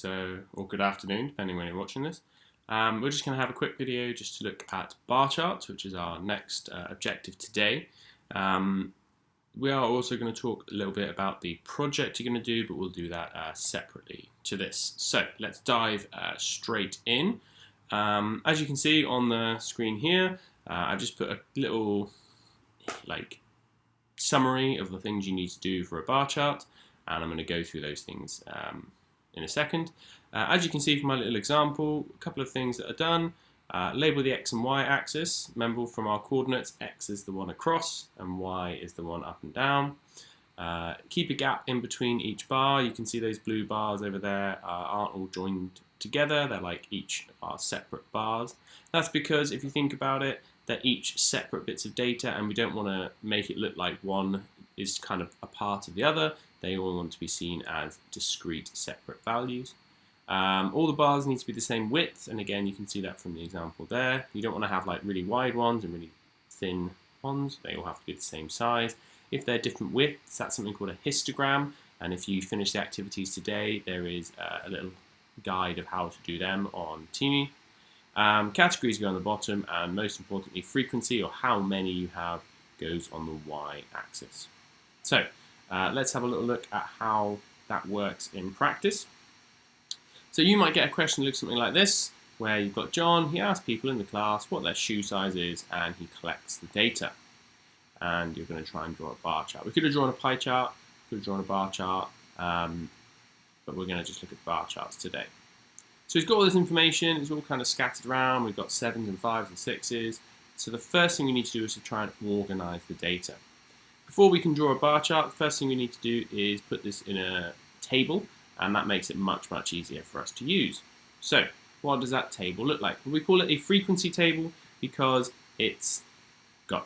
or good afternoon, depending when you're watching this. We're just going to have a quick video just to look at bar charts, which is our next objective today. We are also going to talk a little bit about the project you're going to do, but we'll do that separately to this. So let's dive straight in. As you can see on the screen here, I've just put a little summary of the things you need to do for a bar chart, and I'm going to go through those things in a second. As you can see from my little example, a couple of things that are done. Label the X and Y axis. Remember from our coordinates, X is the one across and Y is the one up and down. Keep a gap in between each bar. You can see those blue bars over there aren't all joined together. They're like each are separate bars. That's because if you think about it, they're each separate bits of data, and we don't want to make it look like one is kind of a part of the other. They all want to be seen as discrete separate values. All the bars need to be the same width, and again you can see that from the example there. You don't want to have like really wide ones and really thin ones. They all have to be the same size. If they're different widths, that's something called a histogram, and if you finish the activities today, there is a little guide of how to do them on Teamy. Categories go on the bottom, and most importantly frequency, or how many you have, goes on the y-axis. So let's have a little look at how that works in practice. So you might get a question that looks something like this, where you've got John, he asks people in the class what their shoe size is, and he collects the data. And you're going to try and draw a bar chart. We could have drawn a pie chart, could have drawn a bar chart, but we're going to just look at bar charts today. So he's got all this information, it's all kind of scattered around. We've got 7s and 5s and 6s. So the first thing we need to do is to try and organize the data. Before we can draw a bar chart, the first thing we need to do is put this in a table, and that makes it much, much easier for us to use. So what does that table look like? We call it a frequency table because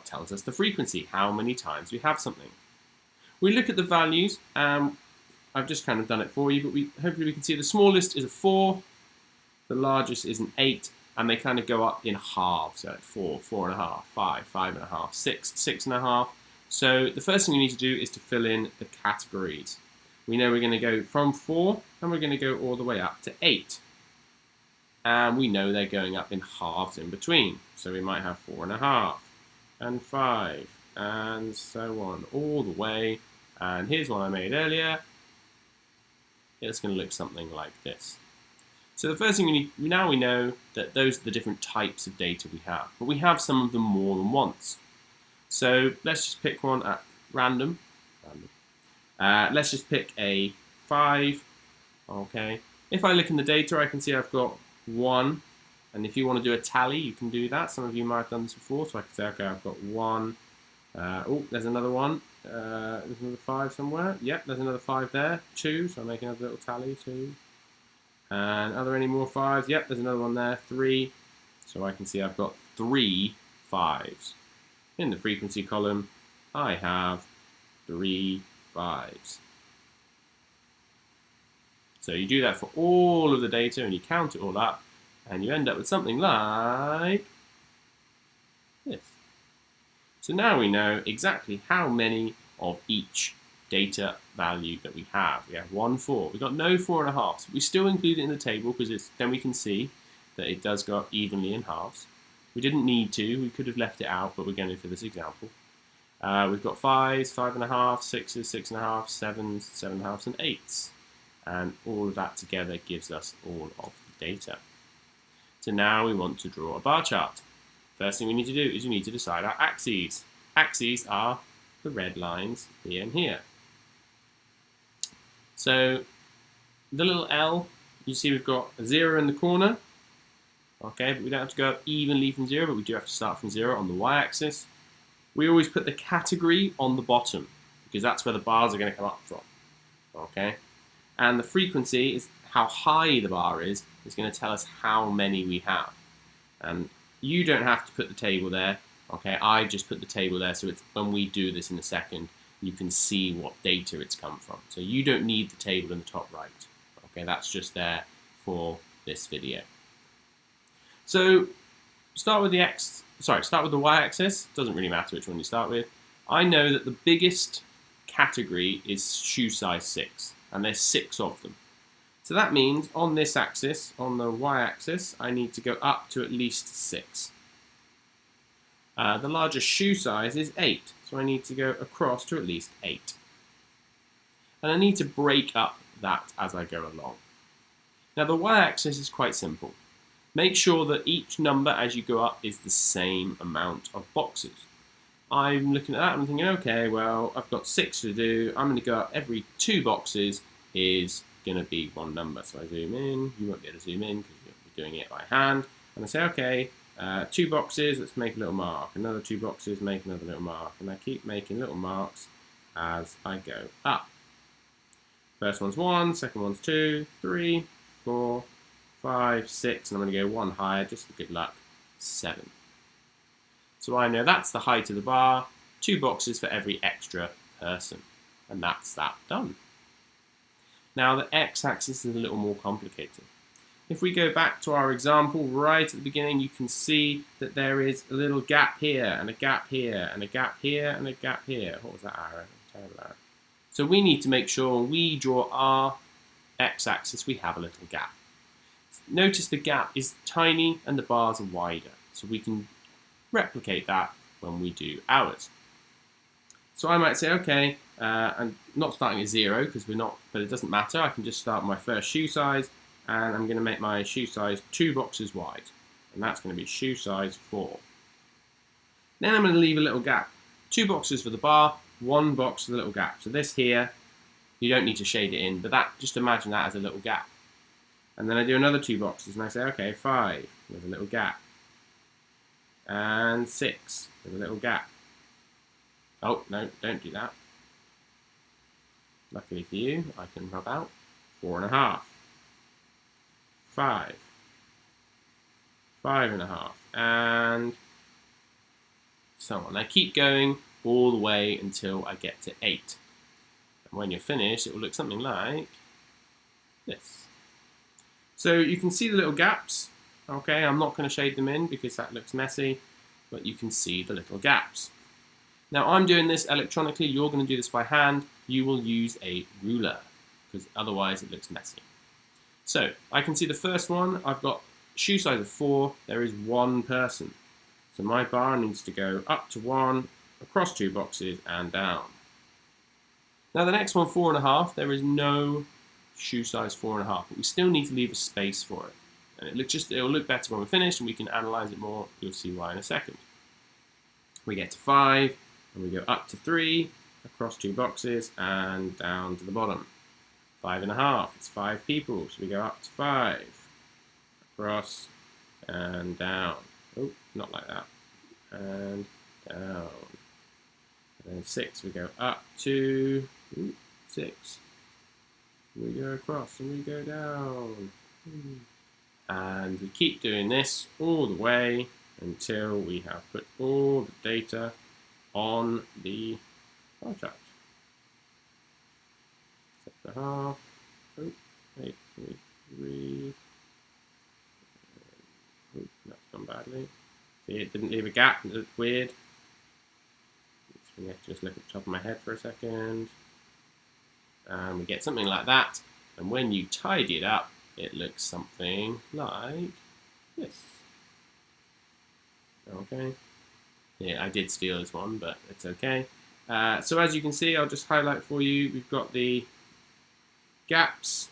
tells us the frequency, how many times we have something. We look at the values, I've just kind of done it for you, but hopefully we can see the smallest is a 4, the largest is an 8, and they kind of go up in halves, so 4, 4.5, 5, 5.5, 6, 6.5. So the first thing we need to do is to fill in the categories. We know we're going to go from 4, and we're going to go all the way up to 8. And we know they're going up in halves in between. So we might have 4.5, and 5, and so on, all the way. And here's one I made earlier. It's going to look something like this. So the first thing we need, now we know that those are the different types of data we have, but we have some of them more than once. So let's just pick one at random. Let's just pick a 5. Okay. If I look in the data, I can see I've got 1. And if you want to do a tally, you can do that. Some of you might have done this before, so I can say, okay, I've got 1. Oh, there's another one. There's another 5 somewhere. Yep, there's another 5 there. 2, so I'm making another little tally. 2. And are there any more 5s? Yep, there's another one there. 3. So I can see I've got 3 5s. In the frequency column, I have 3 5s. So you do that for all of the data, and you count it all up, and you end up with something like this. So now we know exactly how many of each data value that we have. We have 1, 4. We've got no 4.5. We still include it in the table because then we can see that it does go up evenly in halves. We didn't need to. We could have left it out, but we're going to for this example. We've got 5s, 5.5, 6s, 6.5, 7s, 7.5, and 8s. And all of that together gives us all of the data. So now we want to draw a bar chart. First thing we need to do is we need to decide our axes. Axes are the red lines here and here. So the little L, you see we've got a 0 in the corner. Okay, but we don't have to go up evenly from 0, but we do have to start from 0 on the y-axis. We always put the category on the bottom because that's where the bars are going to come up from. Okay, and the frequency is how high the bar is going to tell us how many we have. And you don't have to put the table there. Okay, I just put the table there, so it's when we do this in a second, you can see what data it's come from. So you don't need the table in the top right. Okay, that's just there for this video. So start with the y-axis. Doesn't really matter which one you start with. I know that the biggest category is shoe size 6, and there's 6 of them. So that means on this axis, on the y-axis, I need to go up to at least 6. The largest shoe size is 8, so I need to go across to at least 8. And I need to break up that as I go along. Now the y-axis is quite simple. Make sure that each number as you go up is the same amount of boxes. I'm looking at that and I'm thinking, okay, well, I've got 6 to do. I'm going to go up every 2 boxes is going to be one number. So I zoom in. You won't be able to zoom in because you'll be doing it by hand. And I say, okay, 2 boxes, let's make a little mark. Another 2 boxes, make another little mark. And I keep making little marks as I go up. First one's 1, second one's 2, 3, 4, 5, 6, and I'm going to go 1 higher just for good luck, 7. So I know that's the height of the bar, 2 boxes for every extra person, and that's that done. Now the x-axis is a little more complicated. If we go back to our example right at the beginning, you can see that there is a little gap here, and a gap here, and a gap here, and a gap here. What was that arrow? Terrible arrow. So we need to make sure when we draw our x-axis, we have a little gap. Notice the gap is tiny and the bars are wider, so we can replicate that when we do ours. So I might say, okay, I'm not starting at 0 because we're not, but it doesn't matter. I can just start my first shoe size, and I'm going to make my shoe size 2 boxes wide, and that's going to be shoe size 4. Then I'm going to leave a little gap. 2 boxes for the bar, 1 box for the little gap. So this here, you don't need to shade it in, but that, just imagine that as a little gap. And then I do another 2 boxes, and I say, okay, 5 with a little gap. And 6 with a little gap. Oh, no, don't do that. Luckily for you, I can rub out 4.5. 5. 5.5. And so on. I keep going all the way until I get to 8. And when you're finished, it will look something like this. So you can see the little gaps. Okay, I'm not going to shade them in because that looks messy, but you can see the little gaps. Now I'm doing this electronically, you're going to do this by hand. You will use a ruler because otherwise it looks messy. So I can see the first one, I've got shoe size of 4, there is 1 person. So my bar needs to go up to 1, across 2 boxes and down. Now the next one, 4.5, there is no shoe size 4.5, but we still need to leave a space for it. And it'll look better when we're finished and we can analyze it more. You'll see why in a second. We get to 5 and we go up to 3, across 2 boxes and down to the bottom. 5.5, it's 5 people, so we go up to 5, across and down. Oh, not like that. And down. And then 6, we go up to 6. We go across and we go down. And we keep doing this all the way until we have put all the data on the bar chart. 6.5. Oh, 8, 3, 3. Oh, that's gone badly. See, it didn't leave a gap. It looked weird. So have to just look at the top of my head for a second. And we get something like that. And when you tidy it up, it looks something like this. Okay. Yeah, I did steal this one, but it's okay. So as you can see, I'll just highlight for you, we've got the gaps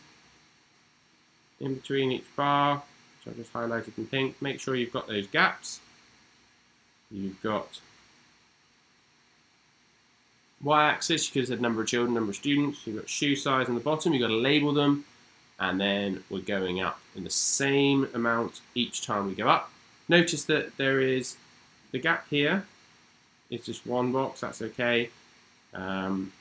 in between each bar, which I just highlighted in pink. Make sure you've got those gaps. You've got y-axis, you could have said number of children, number of students. You've got shoe size on the bottom, you've got to label them, and then we're going up in the same amount each time we go up. Notice that there is the gap here. It's just 1 box, that's okay. It can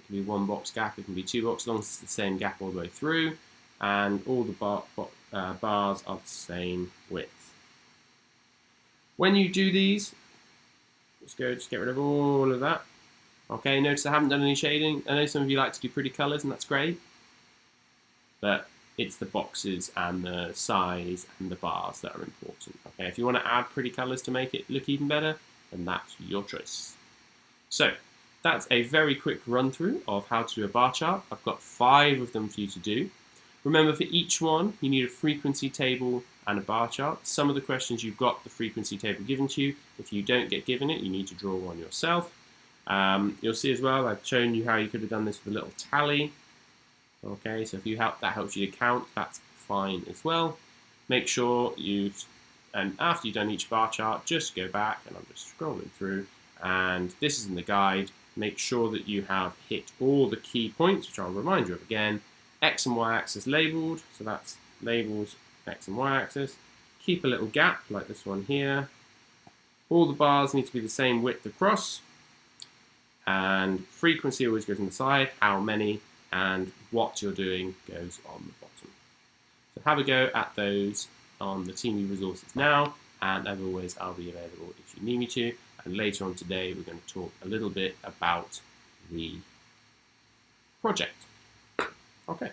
be 1 box gap, it can be 2 box, as long as it's the same gap all the way through, and all the bars are the same width. When you do these, just get rid of all of that. Okay, notice I haven't done any shading. I know some of you like to do pretty colours, and that's great. But it's the boxes and the size and the bars that are important. Okay, if you want to add pretty colours to make it look even better, then that's your choice. So, that's a very quick run through of how to do a bar chart. I've got 5 of them for you to do. Remember, for each one, you need a frequency table and a bar chart. Some of the questions you've got the frequency table given to you. If you don't get given it, you need to draw one yourself. You'll see as well, I've shown you how you could have done this with a little tally. Okay, so if that helps you to count, that's fine as well. Make sure and after you've done each bar chart, just go back, and I'm just scrolling through, and this is in the guide. Make sure that you have hit all the key points, which I'll remind you of again. X and Y axis labeled, so that's labels X and Y axis. Keep a little gap like this one here. All the bars need to be the same width across, and frequency always goes on the side, how many, and what you're doing goes on the bottom. So have a go at those on the Teamy resources now, and as always, I'll be available if you need me to. And later on today, we're going to talk a little bit about the project. Okay.